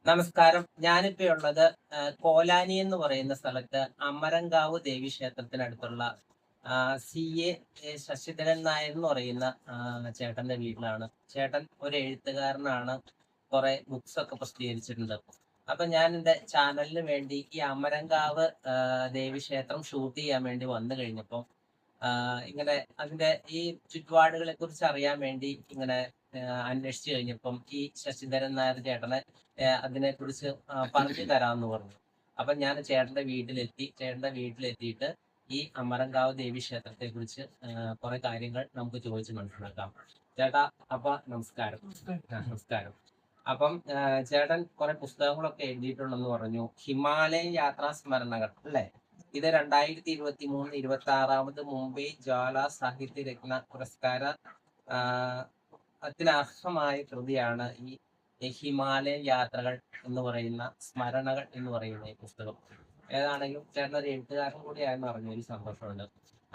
നമസ്കാരം. ഞാനിപ്പോ ഉള്ളത് കോലാനി എന്ന് പറയുന്ന സ്ഥലത്ത് അമരങ്കാവ് ദേവീക്ഷേത്രത്തിനടുത്തുള്ള CA ശശിധരൻ നായർ എന്ന് പറയുന്ന ചേട്ടന്റെ വീട്ടിലാണ്. ചേട്ടൻ ഒരു എഴുത്തുകാരനാണ്, കുറെ ബുക്സ് ഒക്കെ പ്രസിദ്ധീകരിച്ചിട്ടുണ്ട്. അപ്പൊ ഞാൻ എൻ്റെ ചാനലിന് വേണ്ടി ഈ അമരങ്കാവ് ദേവീക്ഷേത്രം ഷൂട്ട് ചെയ്യാൻ വേണ്ടി വന്നു കഴിഞ്ഞപ്പോൾ ഇങ്ങനെ അതിന്റെ ഈ ചുറ്റുപാടുകളെ കുറിച്ച് അറിയാൻ വേണ്ടി ഇങ്ങനെ അന്വേഷിച്ചു കഴിഞ്ഞപ്പം ഈ ശശിധരൻ നായർ ചേട്ടനെ അതിനെ കുറിച്ച് പറഞ്ഞു തരാമെന്ന് പറഞ്ഞു. അപ്പൊ ഞാൻ ചേട്ടന്റെ വീട്ടിലെത്തിയിട്ട് ഈ അമരങ്കാവ് ദേവി ക്ഷേത്രത്തെ കുറിച്ച് കുറെ കാര്യങ്ങൾ നമുക്ക് ചോദിച്ച് മനസ്സിലാക്കാം. ചേട്ടാ, അപ്പൊ നമസ്കാരം. നമസ്കാരം. അപ്പം ചേട്ടൻ കുറെ പുസ്തകങ്ങളൊക്കെ എഴുതിയിട്ടുണ്ടെന്ന് പറഞ്ഞു. ഹിമാലയൻ യാത്രാ സ്മരണകൾ അല്ലേ? ഇത് 2023-26 മുംബൈ ജ്വാല സാഹിത്യ രത്ന പുരസ്കാര അർഹമായ കൃതിയാണ് ഈ ഹിമാലയൻ യാത്രകൾ എന്ന് പറയുന്ന സ്മരണകൾ എന്ന് പറയുന്ന ഈ പുസ്തകം. ഏതാണെങ്കിലും ചേട്ടൻ ഒരു എഴുത്തുകാരൻ കൂടിയായെന്ന് അറിഞ്ഞൊരു സന്തോഷമുണ്ട്.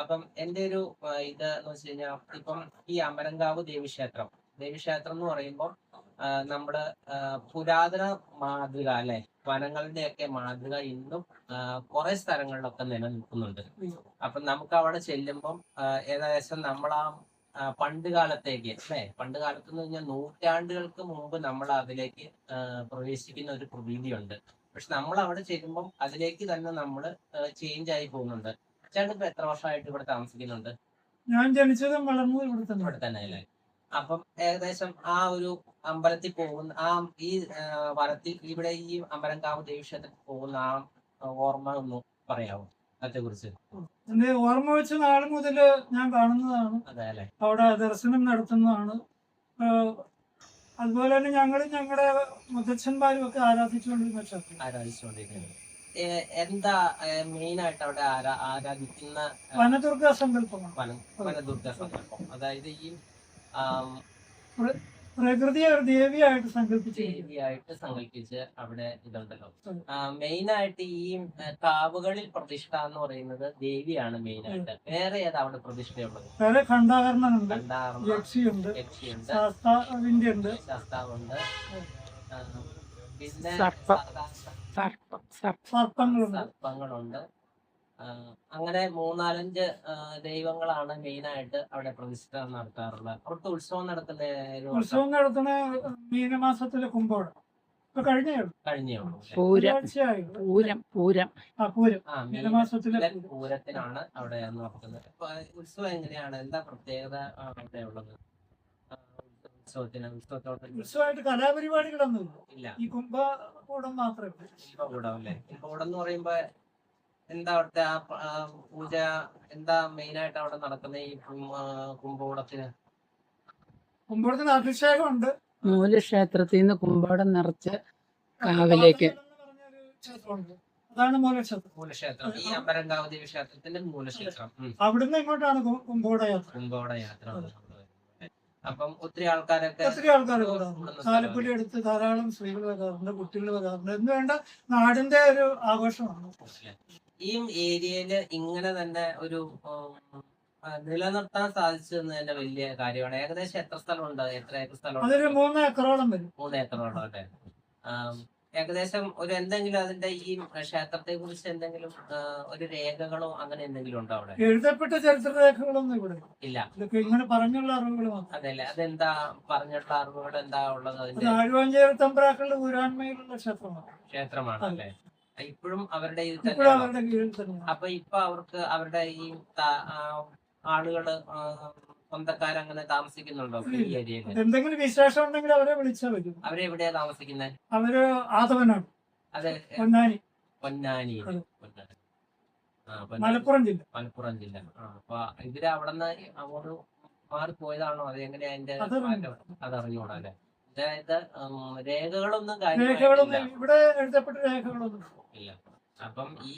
അപ്പം എൻ്റെ ഒരു ഇത് എന്ന് വെച്ച് കഴിഞ്ഞാൽ, ഇപ്പം ഈ അമരങ്കാവ് ദേവീക്ഷേത്രം എന്ന് പറയുമ്പോൾ നമ്മുടെ പുരാതന മാതൃക അല്ലെ, വനങ്ങളുടെയൊക്കെ മാതൃക ഇന്നും കുറെ സ്ഥലങ്ങളിലൊക്കെ നിലനിൽക്കുന്നുണ്ട്. അപ്പൊ നമുക്ക് അവിടെ ചെല്ലുമ്പം ഏകദേശം നമ്മളാ പണ്ട് കാലത്തേക്ക് അല്ലെ, പണ്ട് കാലത്ത് എന്ന് പറഞ്ഞാൽ നൂറ്റാണ്ടുകൾക്ക് മുമ്പ് നമ്മൾ അതിലേക്ക് പ്രവേശിക്കുന്ന ഒരു പ്രതീതിയുണ്ട്. പക്ഷെ നമ്മൾ അവിടെ ചെല്ലുമ്പം അതിലേക്ക് തന്നെ നമ്മൾ ചേഞ്ച് ആയി പോകുന്നുണ്ട്. ചേട്ടൻ ഇപ്പൊ എത്ര വർഷമായിട്ട് ഇവിടെ താമസിക്കുന്നുണ്ട്? ഞാൻ ജനിച്ചതും വളർന്നതും ഇവിടെ തന്നെ അല്ലേ? അപ്പം ഏകദേശം ആ ഒരു അമ്പലത്തിൽ പോകുന്ന ഈ വനത്തിൽ ഇവിടെ ഈ അമരങ്കാവ് ദേവീക്ഷേത്രത്തിൽ പോകുന്ന ഓർമ്മ ഒന്ന് പറയാമോ അതേ കുറിച്ച്? എന്റെ ഓർമ്മ വെച്ച നാൾ മുതൽ ഞാൻ കാണുന്നതാണ്. അവിടെ ദർശനം നടത്തുന്നതാണ്. അതുപോലെ തന്നെ ഞങ്ങളുടെ മുത്തച്ഛന്മാരും ഒക്കെ ആരാധിച്ചുകൊണ്ടിരിക്കുന്നത്. എന്താ മെയിൻ ആയിട്ട് അവിടെ ആരാധിക്കുന്ന? വനദുർഗ സങ്കല്പമാണ്. വനദുർഗ സങ്കല്പം, അതായത് ഈ പ്രകൃതിയെ ഒരു ദേവിയായിട്ട് സങ്കല്പിച്ച് അവിടെ ഇതുണ്ടല്ലോ. മെയിൻ ആയിട്ട് ഈ കാവുകളിൽ പ്രതിഷ്ഠ എന്ന് പറയുന്നത് ദേവിയാണ് മെയിൻ ആയിട്ട്. വേറെ ഏതാ അവിടെ പ്രതിഷ്ഠയുള്ളത്? വേറെ ഖണ്ഡാകരണമുണ്ട്, യക്ഷിയുണ്ട്, ശാസ്താവുണ്ട്, പിന്നെ സർപ്പങ്ങളുണ്ട്. അങ്ങനെ 3-4 ദൈവങ്ങളാണ് മെയിൻ ആയിട്ട് അവിടെ പ്രതിഷ്ഠ നടത്താറുള്ളത്. അവിടുത്തെ ഉത്സവം നടത്തുന്ന മീനമാസത്തിലെ കുമ്പോടം പൂരത്തിനാണ് അവിടെ നടത്തുന്നത്. ഉത്സവം എങ്ങനെയാണ്? എന്താ പ്രത്യേകത അവിടെ ഉള്ളത്? ഉത്സവമായിട്ട് കലാപരിപാടികളൊന്നും ഇല്ല. ഈ കുംഭകൂടം മാത്രമേ. കുംഭകൂടം അല്ലേ? കുംഭകൂടം എന്ന് പറയുമ്പോ എന്താ അവിടുത്തെ പൂജ, എന്താ മെയിൻ ആയിട്ട് അവിടെ നടക്കുന്ന ഈ കുംഭകൂടത്തിന്? അഭിഷേകമുണ്ട്. മൂലക്ഷേത്രത്തിൽ നിന്ന് കുംഭോടം നിറച്ച് കാവിലേക്ക്. അതാണ് മൂലക്ഷേത്രം. ഈ അമരങ്കാവ് ദേവി ക്ഷേത്രത്തിന്റെ മൂലക്ഷേത്രം. അവിടുന്ന് ഇങ്ങോട്ടാണ് കുംഭോടയാത്ര. അപ്പം ഒത്തിരി ആൾക്കാരൊക്കെ താലപ്പൊലി എടുത്ത് ധാരാളം സ്ത്രീകൾ വരാറുണ്ട്, കുട്ടികൾ വരാറുണ്ട്. എന്ന് വേണ്ട നാടിന്റെ ഒരു ആഘോഷമാണ്. ഈ ഏരിയയില് ഇങ്ങനെ തന്നെ ഒരു നിലനിർത്താൻ സാധിച്ചതെന്ന് തന്നെ വലിയ കാര്യമാണ്. ഏകദേശം എത്ര സ്ഥലമുണ്ട്? എത്ര ഏക്കർ സ്ഥലമുണ്ട്? 3 ഏക്കറോളം വരും. 3 ഏക്കറോളം അല്ലേ? ഏകദേശം ഒരു എന്തെങ്കിലും അതിന്റെ ഈ ക്ഷേത്രത്തെ കുറിച്ച് എന്തെങ്കിലും ഒരു രേഖകളോ അങ്ങനെ എന്തെങ്കിലും ഉണ്ടോ അവിടെ? എഴുതപ്പെട്ട ചരിത്ര രേഖകളൊന്നും ഇവിടെ ഇല്ല. ഇങ്ങനെ പറഞ്ഞുള്ള അറിവുകൾ അതല്ലേ? അതെന്താ പറഞ്ഞിട്ടുള്ള അറിവുകൾ എന്താ ഉള്ളത്? ആഴുവാഞ്ചേരി തമ്പ്രാക്കളുടെ ഊരാൺമയിലുള്ള ക്ഷേത്രമാണ് അല്ലേ? ഇപ്പോഴും അവരുടെ അപ്പൊ ഇപ്പൊ അവർക്ക് അവരുടെ ഈ ആളുകള് സ്വന്തക്കാരങ്ങനെ താമസിക്കുന്നുണ്ടോ ഈ ഏരിയയിൽ? എന്തെങ്കിലും വിശേഷം ഉണ്ടെങ്കിൽ അവരെ വിളിച്ചാൽ വരും. അവരെവിടെയാ താമസിക്കുന്നത്? അവര് ആദവനാണ്. അതെ, പൊന്നാനി. മലപ്പുറം ജില്ല. അപ്പൊ ഇവര് അവിടെ നിന്ന് അങ്ങോട്ട് മാറിപ്പോയതാണോ? അത് എങ്ങനെയാ അതിന്റെ അതറിഞ്ഞൂടാ അല്ലെ? അതായത് രേഖകളൊന്നും ഇവിടെ എഴുതപ്പെട്ട രേഖകളൊന്നും ഇല്ല. അപ്പം ഈ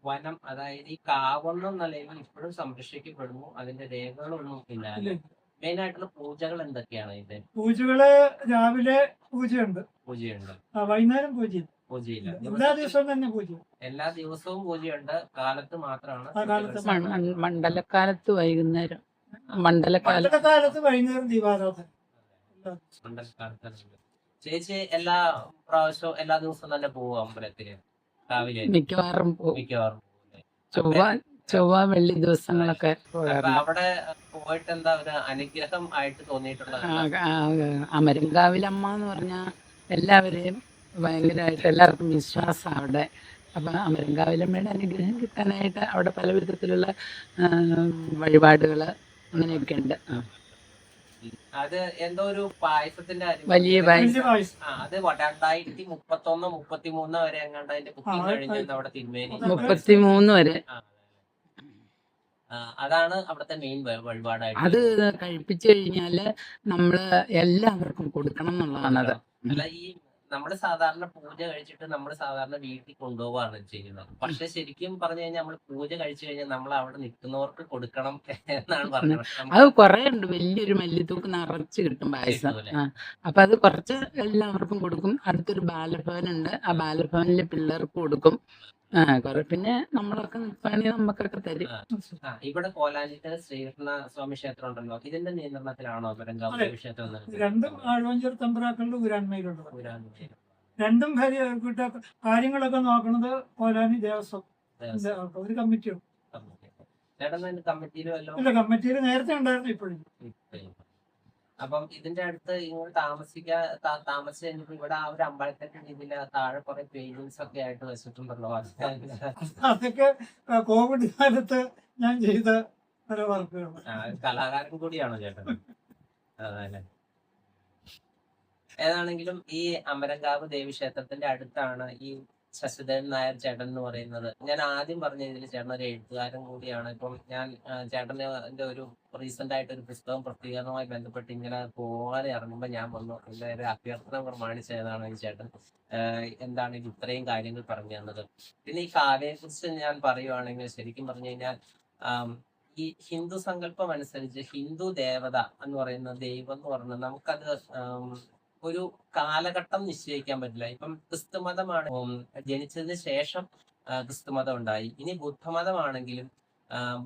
വനം, അതായത് ഈ കാവെന്ന നിലയിൽ ഇപ്പോഴും സംരക്ഷിക്കപ്പെടുന്നു. അതിന്റെ രേഖകളൊന്നും ഇല്ല. മെയിൻ ആയിട്ടുള്ള പൂജകൾ എന്തൊക്കെയാണ് ഇത്? പൂജകള് രാവിലെ പൂജയുണ്ട്, വൈകുന്നേരം പൂജയില്ല. എല്ലാ ദിവസവും തന്നെ പൂജ. എല്ലാ ദിവസവും പൂജയുണ്ട്, കാലത്ത് മാത്രമാണ് ആ കാലത്ത് മണ്ഡലക്കാലത്ത് വൈകുന്നേരം മണ്ഡലക്കാലം മണ്ഡലകാലത്ത് വൈകുന്നേരം ദീപാരാധന. മണ്ഡലക്കാലത്ത്. ചേച്ചി എല്ലാ പ്രാവശ്യവും എല്ലാ ദിവസവും തന്നെ പോവും അമ്പലത്തില് രാവിലെ? മിക്കവാറും പോകും. മിക്കവാറും ചൊവ്വ വെള്ളി ദിവസങ്ങളൊക്കെ അപ്പൊ പോകാറുണ്ട്. അവിടെ പോയിട്ട് എന്താ ഒരു അനുഗ്രഹം ആയിട്ട് തോന്നിയിട്ടുള്ളത്? അമരങ്കാവിലമ്മ എന്ന് പറഞ്ഞാൽ എല്ലാവരെയും ഭയങ്കരമായിട്ട് എല്ലാവർക്കും വിശ്വാസമാണ് അവിടെ. അപ്പം അമരങ്കാവിലമ്മയുടെ അനുഗ്രഹം കിട്ടാനായിട്ട് അവിടെ പല വിധത്തിലുള്ള വഴിപാടുകൾ അങ്ങനെയൊക്കെ ഉണ്ട്. അത് എന്തോ ഒരു പായസത്തിന്റെ വലിയ വലിയ പായസം. അത് 2031, 33 വരെ എങ്ങാണ്ട് അതിന്റെ ബുക്കിംഗ് കഴിഞ്ഞു അവിടെ തിരുമേനി. 33 വരെ. അതാണ് അവിടുത്തെ മെയിൻ വഴിപാടായിട്ട്. അത് കഴിപ്പിച്ചു കഴിഞ്ഞാല് നമ്മള് എല്ലാവർക്കും കൊടുക്കണം എന്നുള്ളതാണത്. അല്ല, ഈ നമ്മള് സാധാരണ പൂജ കഴിച്ചിട്ട് നമ്മൾ സാധാരണ വീട്ടിൽ കൊണ്ടുപോവാണ് ചെയ്യുന്നത്. പക്ഷെ ശരിക്കും പറഞ്ഞു കഴിഞ്ഞാൽ നമ്മൾ പൂജ കഴിച്ചു കഴിഞ്ഞാൽ നമ്മൾ അവിടെ നിൽക്കുന്നവർക്ക് കൊടുക്കണം എന്നാണ് പറഞ്ഞത്. അത് കുറെ ഉണ്ട്, വലിയൊരു മല്ലിത്തൂക്ക് നിറച്ച് കിട്ടും പായസം. അപ്പൊ അത് കുറച്ച് എല്ലാവർക്കും കൊടുക്കും. അടുത്തൊരു ബാലഭവനുണ്ട്, ആ ബാലഭവനിലെ പിള്ളേർക്ക് കൊടുക്കും. കുറെ പിന്നെ നമ്മളൊക്കെ നിൽക്കുകയാണെങ്കിൽ നമുക്കൊക്കെ തരും. ഇവിടെ കോലാഞ്ചിട്ട് ശ്രീകൃഷ്ണ സ്വാമി ക്ഷേത്രം ഉണ്ടല്ലോ, ഇതിന്റെ നിയന്ത്രണത്തിലാണോ അമരങ്കാവ് ക്ഷേത്രം? രണ്ടും ആഴ്വഞ്ചൂർ തമ്പ്രാക്കളുടെ ഊരാൺമയിലുള്ളത്. രണ്ടും കാര്യങ്ങളൊക്കെ നോക്കുന്നത് കോലാനി ദേവസ്വം ഒരു കമ്മിറ്റിയുണ്ട്. ഇല്ല, കമ്മിറ്റിയിൽ നേരത്തെ ഉണ്ടായിരുന്നു, ഇപ്പോഴും. അപ്പം ഇതിന്റെ അടുത്ത് ഇങ്ങോട്ട് താമസിച്ച് കഴിഞ്ഞപ്പോ ഇവിടെ ആ ഒരു അമ്പലത്തിന്റെ ഇതില് താഴെ കുറെ പെയിന്റിങ്സ് ഒക്കെ ആയിട്ട് വെച്ചിട്ടുണ്ടല്ലോ. അതൊക്കെ കോവിഡ് കാലത്ത് ഞാൻ ചെയ്ത ഓരോ വർക്കുകൾ. കലാകാരൻ കൂടിയാണോ ചേട്ടൻ? അതല്ലേ. ഏതാണെങ്കിലും ഈ അമരങ്കാവ് ദേവി ക്ഷേത്രത്തിന്റെ അടുത്താണ് ഈ ശശിധരൻ നായർ ചേട്ടൻ എന്ന് പറയുന്നത്. ഞാൻ ആദ്യം പറഞ്ഞ ഇതിൽ ചേട്ടൻ ഒരു എഴുത്തുകാരൻ കൂടിയാണ്. ഇപ്പം ഞാൻ ചേട്ടന്റെ ഒരു റീസെന്റ് ആയിട്ട് ഒരു പുസ്തകം പ്രസിദ്ധീകരണവുമായി ബന്ധപ്പെട്ട് ഇങ്ങനെ പോകാൻ ഇറങ്ങുമ്പോൾ ഞാൻ വന്നു. എന്റെ ഒരു അഭ്യർത്ഥന പ്രമാണിച്ചതാണ് ഈ ചേട്ടൻ എന്താണ് ഇത് ഇത്രയും കാര്യങ്ങൾ പറഞ്ഞു തന്നത്. പിന്നെ ഈ കാവ്യയെ കുറിച്ച് ഞാൻ പറയുവാണെങ്കിൽ ശരിക്കും പറഞ്ഞു കഴിഞ്ഞാൽ ഈ ഹിന്ദു സങ്കല്പം അനുസരിച്ച് ഹിന്ദു ദേവത എന്ന് പറയുന്ന ദൈവം എന്ന് പറയുന്നത് നമുക്കത് ഒരു കാലഘട്ടം നിശ്ചയിക്കാൻ പറ്റില്ല. ഇപ്പം ക്രിസ്തുമതമാണ് ജനിച്ചതിന് ശേഷം ക്രിസ്തുമതം ഉണ്ടായി. ഇനി ബുദ്ധമതമാണെങ്കിലും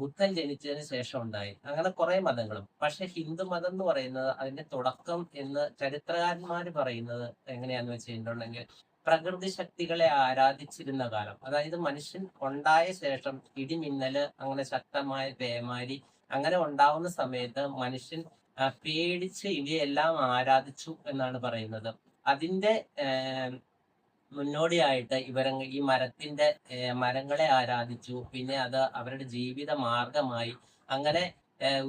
ബുദ്ധൻ ജനിച്ചതിന് ശേഷം ഉണ്ടായി. അങ്ങനെ കുറെ മതങ്ങളും. പക്ഷെ ഹിന്ദു മതം എന്ന് പറയുന്നത് അതിന്റെ തുടക്കം എന്ന് ചരിത്രകാരന്മാർ പറയുന്നത് എങ്ങനെയാന്ന് വെച്ച് കഴിഞ്ഞിട്ടുണ്ടെങ്കിൽ പ്രകൃതി ശക്തികളെ ആരാധിച്ചിരുന്ന കാലം. അതായത് മനുഷ്യൻ ഉണ്ടായ ശേഷം ഇടിമിന്നല്, അങ്ങനെ ശക്തമായ പേമാരി അങ്ങനെ ഉണ്ടാവുന്ന സമയത്ത് മനുഷ്യൻ പേടിച്ച് ഇവയെല്ലാം ആരാധിച്ചു എന്നാണ് പറയുന്നത്. അതിന്റെ മുന്നോടിയായിട്ട് ഈ മരങ്ങളെ ആരാധിച്ചു. പിന്നെ അത് അവരുടെ ജീവിത മാർഗമായി അങ്ങനെ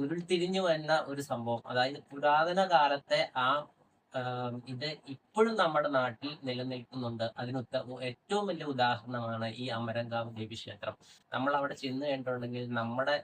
ഉരുൾതിരിഞ്ഞു എന്ന ഒരു സംഭവം. അതായത് പുരാതന കാലത്തെ ഇത് ഇപ്പോഴും നമ്മുടെ നാട്ടിൽ നിലനിൽക്കുന്നുണ്ട്. അതിന് ഏറ്റവും വലിയ ഉദാഹരണമാണ് ഈ അമരങ്കാവ് ദേവി ക്ഷേത്രം. നമ്മൾ അവിടെ ചെന്ന് കഴിഞ്ഞിട്ടുണ്ടെങ്കിൽ നമ്മുടെ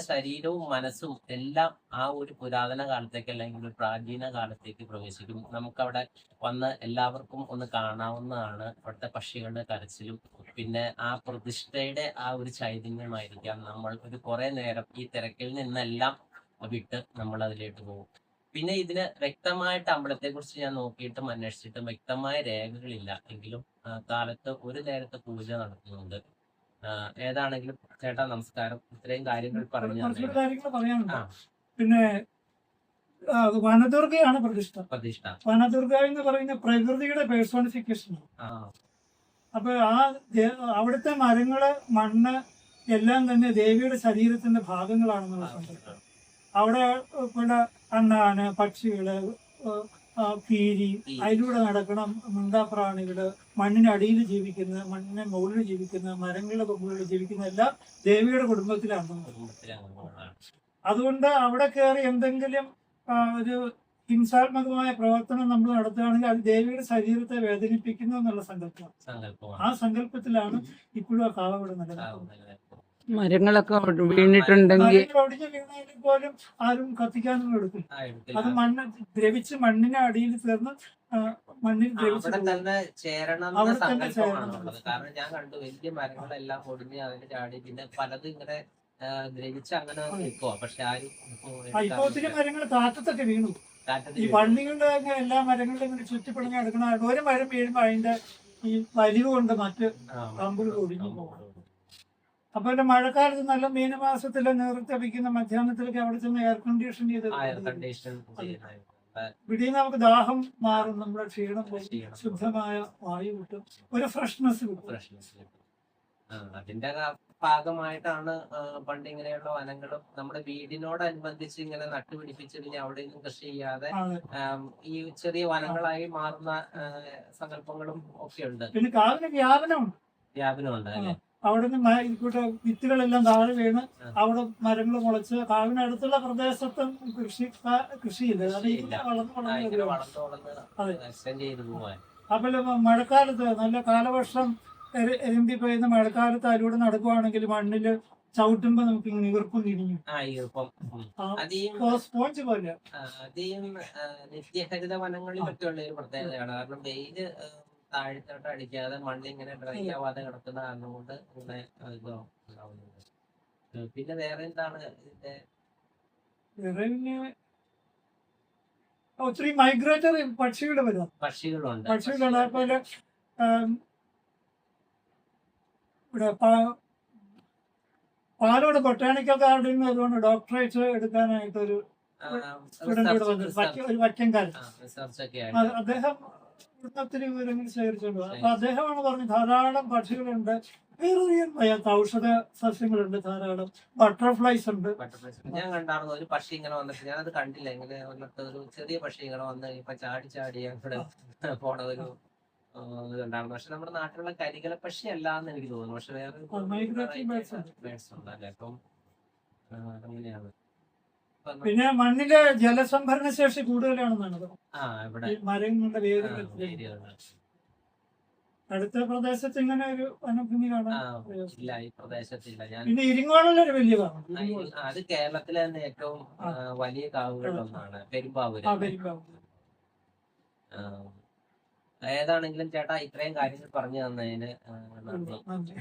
ശരീരവും മനസ്സും എല്ലാം ആ ഒരു പുരാതന കാലത്തേക്ക് അല്ലെങ്കിൽ ഒരു പ്രാചീന കാലത്തേക്ക് പ്രവേശിക്കും. നമുക്കവിടെ വന്ന് എല്ലാവർക്കും ഒന്ന് കാണാവുന്നതാണ്. അവിടുത്തെ പക്ഷികളുടെ കരച്ചിലും പിന്നെ ആ പ്രതിഷ്ഠയുടെ ആ ഒരു ചൈതന്യമായിരിക്കാം നമ്മൾ ഒരു കുറെ നേരം ഈ തിരക്കിൽ നിന്നെല്ലാം വിട്ട് നമ്മൾ അതിലേക്ക് പോകും. പിന്നെ ഇതിന് വ്യക്തമായിട്ട് അമ്പലത്തെ കുറിച്ച് ഞാൻ നോക്കിയിട്ടും അന്വേഷിച്ചിട്ടും വ്യക്തമായ രേഖകളില്ല. എങ്കിലും കാലത്ത് ഒരു നേരത്തെ പൂജ നടത്തുന്നുണ്ട്. ഏതാണെങ്കിലും ചേട്ടാ നമസ്കാരം. ഇത്രയും കാര്യങ്ങൾ പറയാനുണ്ട്. പിന്നെ വനദുർഗയാണ് പ്രതിഷ്ഠ. വനദുർഗ എന്ന് പറയുന്ന പ്രകൃതിയുടെ പേഴ്സോണിഫിക്കേഷൻ. അപ്പൊ അവിടുത്തെ മരങ്ങള്, മണ്ണ് എല്ലാം തന്നെ ദേവിയുടെ ശരീരത്തിന്റെ ഭാഗങ്ങളാണെന്നുള്ള സങ്കല്പം. അവിടെ പിന്നെ അണ്ണാന്, പക്ഷികള്, കീരി, അതിലൂടെ നടക്കണം മിണ്ടാപ്രാണികള്, മണ്ണിനടിയിൽ ജീവിക്കുന്ന, മണ്ണിന് മുകളിൽ ജീവിക്കുന്ന, മരങ്ങളുടെ മുകളിൽ ജീവിക്കുന്ന എല്ലാം ദേവിയുടെ കുടുംബത്തിലാണ്. അതുകൊണ്ട് അവിടെ കയറി എന്തെങ്കിലും ഒരു ഹിംസാത്മകമായ പ്രവർത്തനം നമ്മൾ നടത്തുകയാണെങ്കിൽ അത് ദേവിയുടെ ശരീരത്തെ വേദനിപ്പിക്കുന്നു എന്നുള്ള സങ്കല്പമാണ്. ആ സങ്കല്പത്തിലാണ് ഇപ്പോഴും ആ കാവവിടെ നിലനിൽക്കുന്നത്. മരങ്ങളൊക്കെ വീണിട്ടുണ്ടെങ്കിൽ പോലും ആരും കത്തിക്കാനൊന്നും എടുക്കില്ല. അത് ദ്രവിച്ച് മണ്ണിനെ അടിയിൽ ചേർന്ന് മണ്ണിൽ തന്നെ ചേരണം. കാരണം ഞാൻ കണ്ടു വലിയ മരങ്ങളെല്ലാം ഒടിഞ്ഞ് അതിന്റെ ചാടി പിന്നെ പലതും ഇങ്ങനെ ദ്രവിച്ച് അങ്ങനെ നിൽക്കുക. പക്ഷെ ആരും ഇപ്പൊ ഒത്തിരി മരങ്ങൾ കാറ്റത്തൊക്കെ വീണു. ഈ പള്ളികളുടെ എല്ലാ മരങ്ങളിലും ഇങ്ങനെ ചുറ്റിപ്പിടിഞ്ഞ് എടുക്കണം. ഒരു മരം വീഴുമ്പോൾ അതിന്റെ ഈ വലിവ് കൊണ്ട് മറ്റ് കമ്പുകൾ ഒടിഞ്ഞു പോകും. അപ്പൊ പിന്നെ മഴക്കാലത്ത് നല്ല മീനമാസത്തിലെ നേതൃത്വപിക്കുന്ന മധ്യാഹ്നത്തിലൊക്കെ അവിടെ ചെന്ന് എയർ കണ്ടീഷൻ ചെയ്ത് ഇവിടെയും നമുക്ക് ദാഹം മാറും, നമ്മുടെ ക്ഷീണം പോകും, ശുദ്ധമായ വായു കിട്ടും, ഒരു ഫ്രഷ്നെസ് കിട്ടും. അതിന്റെ ഭാഗമായിട്ടാണ് പണ്ട് ഇങ്ങനെയുള്ള വനങ്ങളും നമ്മുടെ വീടിനോടനുബന്ധിച്ച് ഇങ്ങനെ നട്ടുപിടിപ്പിച്ച് പിന്നെ അവിടെയൊന്നും കൃഷി ചെയ്യാതെ ഈ ചെറിയ വനങ്ങളായി മാറുന്ന സങ്കല്പങ്ങളും ഒക്കെ ഉണ്ട്. പിന്നെ കാവിന് വ്യാപനമുണ്ട് അല്ലെ? അവിടെ നിന്ന് വിത്തുകളെല്ലാം താഴെ വീണ് അവിടെ മരങ്ങൾ മുളച്ച് കാവിനടുത്തുള്ള പ്രദേശത്തും കൃഷിയില്ല. അപ്പോൾ മഴക്കാലത്ത് നല്ല കാലവർഷം എരുമ്പി പെയ്യുന്ന മഴക്കാലത്ത് അതിലൂടെ നടക്കുവാണെങ്കിൽ മണ്ണില് ചവിട്ടുമ്പോ നമുക്ക് ഇങ്ങനെ ഈർപ്പം തിരിഞ്ഞു സ്പോഞ്ച് പോലെ. നിത്യഹരിത വനങ്ങളിലൊക്കെ ഉള്ള ഒരു പ്രത്യേകതയാണ്. കാരണം വെയില് താഴത്തോട്ട് അടിക്കാതെ മണ്ണ് ഇങ്ങനെ ഡ്രൈ ആവാതെ കിടക്കുന്ന കാരണം കൊണ്ട് ഇങ്ങനെ ഉണ്ടാവുന്നുണ്ട്. പിന്നെ വേറെ എന്താണ് ഇതിന്റെ ഒത്തിരി മൈഗ്രേറ്ററി പക്ഷികൾ വരും. പക്ഷികളുണ്ട്. അതുപോലെ ഇവിടെ പാലോട് ബൊട്ടാണിക്കൽ ഗാർഡനിൽ നിന്ന് അതുകൊണ്ട് ഡോക്ടറേറ്റ് എടുക്കാനായിട്ടൊരു ഒരു വറ്റൻകാരൻ അദ്ദേഹം ഒത്തിരി വിവരങ്ങൾ ശേഖരിച്ചുകൊണ്ട് അപ്പൊ അദ്ദേഹമാണ് പറഞ്ഞത് ധാരാളം പക്ഷികളുണ്ട്, ഔഷധ സസ്യങ്ങളുണ്ട്, ധാരാളം ബട്ടർഫ്ലൈസ് ഉണ്ട്. ഞാൻ കണ്ടായിരുന്നു ഒരു പക്ഷി ഇങ്ങനെ വന്നിട്ട്, ഞാനത് കണ്ടില്ല, ഇങ്ങനെ വന്നിട്ട് ഒരു ചെറിയ പക്ഷി ഇങ്ങനെ വന്ന് ഇപ്പൊ ചാടി അവിടെ പോണ ഒരു ഇതുണ്ടായിരുന്നു. പക്ഷെ നമ്മുടെ നാട്ടിലുള്ള കരികല പക്ഷി അല്ല എന്ന് എനിക്ക് തോന്നുന്നു. പക്ഷെ വേറെ ബേഡ്സ് ഉണ്ടല്ലേ? അപ്പം അങ്ങനെയാണ്. പിന്നെ മണ്ണിലെ ജലസംഭരണ ശേഷി കൂടുതലാണെന്നാണ് മരങ്ങളുടെ വേരുകൾ. അടുത്ത പ്രദേശത്ത് ഇങ്ങനെ ഒരു വനഭൂമി കാണാൻ പിന്നെ ഇരിങ്ങോളൊരു വലിയ അത് കേരളത്തിലെ തന്നെ ഏറ്റവും വലിയ കാവുകളിലൊന്നാണ് പെരുമ്പാവൂര്. ഏതാണെങ്കിലും ചേട്ടാ ഇത്രയും കാര്യങ്ങൾ പറഞ്ഞു തന്നതിന് നന്ദി.